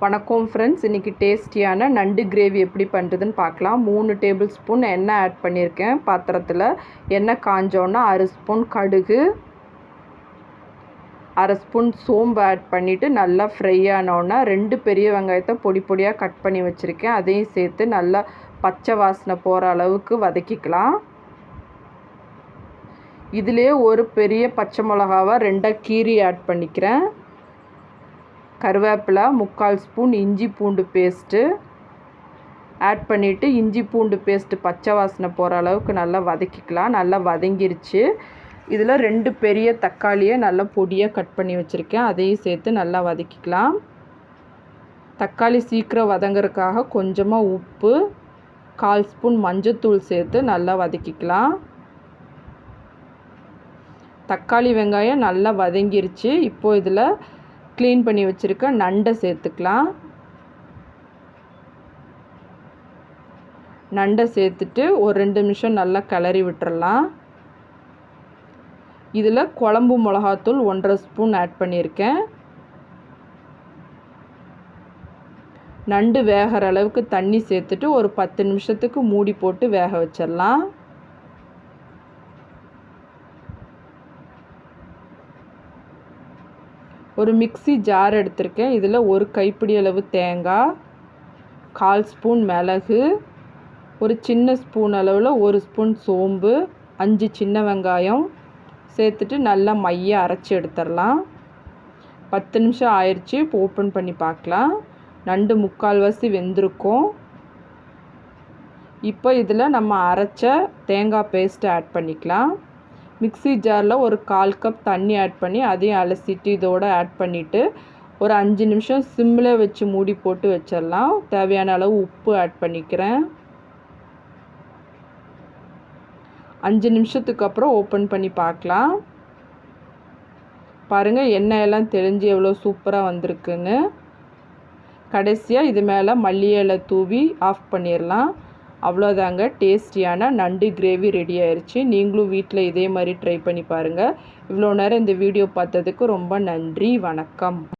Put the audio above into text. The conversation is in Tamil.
வணக்கம் ஃப்ரெண்ட்ஸ், இன்றைக்கி டேஸ்டியான நண்டு கிரேவி எப்படி பண்ணுறதுன்னு பார்க்கலாம். 3 டேபிள் ஸ்பூன் எண்ணெய் ஆட் பண்ணியிருக்கேன். பாத்திரத்தில் எண்ணெய் காஞ்சோன்னா 1/2 ஸ்பூன் கடுகு, 1/2 ஸ்பூன் சோம்பு ஆட் பண்ணிவிட்டு நல்லா ஃப்ரை ஆனோன்னா 2 பெரிய வெங்காயத்தை பொடி பொடியாக கட் பண்ணி வச்சுருக்கேன். அதையும் சேர்த்து நல்லா பச்சை வாசனை போகிற அளவுக்கு வதக்கிக்கலாம். இதிலே ஒரு பெரிய பச்சை மிளகாவை 2 கீரி ஆட் பண்ணிக்கிறேன். கருவேப்பிலை, 3/4 ஸ்பூன் இஞ்சி பூண்டு பேஸ்ட்டு ஆட் பண்ணிவிட்டு இஞ்சி பூண்டு பேஸ்ட்டு பச்சை வாசனை போகிற அளவுக்கு நல்லா வதக்கிக்கலாம். நல்லா வதங்கிருச்சு. இதில் 2 பெரிய தக்காளியை நல்லா பொடியாக கட் பண்ணி வச்சுருக்கேன். அதையும் சேர்த்து நல்லா வதக்கிக்கலாம். தக்காளி சீக்கிரம் வதங்கிறதுக்காக கொஞ்சமாக உப்பு, 1/4 ஸ்பூன் மஞ்சத்தூள் சேர்த்து நல்லா வதக்கிக்கலாம். தக்காளி வெங்காயம் நல்லா வதங்கிருச்சு. இப்போது இதில் க்ளீன் பண்ணி வச்சுருக்க நண்டை சேர்த்துக்கலாம். நண்டை சேர்த்துட்டு ஒரு 2 நிமிஷம் நல்லா கிளறி விட்டுறலாம். இதில் குழம்பு மிளகாத்தூள் 1/2 ஸ்பூன் ஆட் பண்ணியிருக்கேன். நண்டு வேகிற அளவுக்கு தண்ணி சேர்த்துட்டு ஒரு 10 நிமிஷத்துக்கு மூடி போட்டு வேக வச்சிடலாம். ஒரு மிக்ஸி ஜார் எடுத்திருக்கேன். இதில் ஒரு கைப்பிடி அளவு தேங்காய், 1/4 ஸ்பூன் மிளகு, ஒரு சின்ன ஸ்பூன் அளவில் 1 ஸ்பூன் சோம்பு, 5 சின்ன வெங்காயம் சேர்த்துட்டு நல்லா மைய அரைச்சி எடுத்துடலாம். 10 நிமிஷம் ஆயிடுச்சு. இப்போ ஓப்பன் பண்ணி பார்க்கலாம். நண்டு 3/4 வெந்திருக்கும். இப்போ இதில் நம்ம அரைச்ச தேங்காய் பேஸ்ட்டு ஆட் பண்ணிக்கலாம். மிக்ஸி ஜாரில் ஒரு 1/4 கப் தண்ணி ஆட் பண்ணி அதையும் அலசிட்டு இதோடு ஆட் பண்ணிவிட்டு ஒரு 5 நிமிஷம் சிம்மில் வச்சு மூடி போட்டு வச்சிடலாம். தேவையான அளவு உப்பு ஆட் பண்ணிக்கிறேன். 5 நிமிஷத்துக்கு அப்புறம் ஓப்பன் பண்ணி பார்க்கலாம். பாருங்கள், எண்ணெயெல்லாம் தெளிஞ்சு எவ்வளோ சூப்பராக வந்திருக்குன்னு. கடைசியாக இது மேலே மல்லி இலை தூவி ஆஃப் பண்ணிடலாம். அவ்வளோதாங்க, டேஸ்டியான நண்டு கிரேவி ரெடி ஆயிடுச்சு. நீங்களும் வீட்டில் இதே மாதிரி ட்ரை பண்ணி பாருங்கள். இவ்வளோ நேரம் இந்த வீடியோ பார்த்ததுக்கு ரொம்ப நன்றி. வணக்கம்.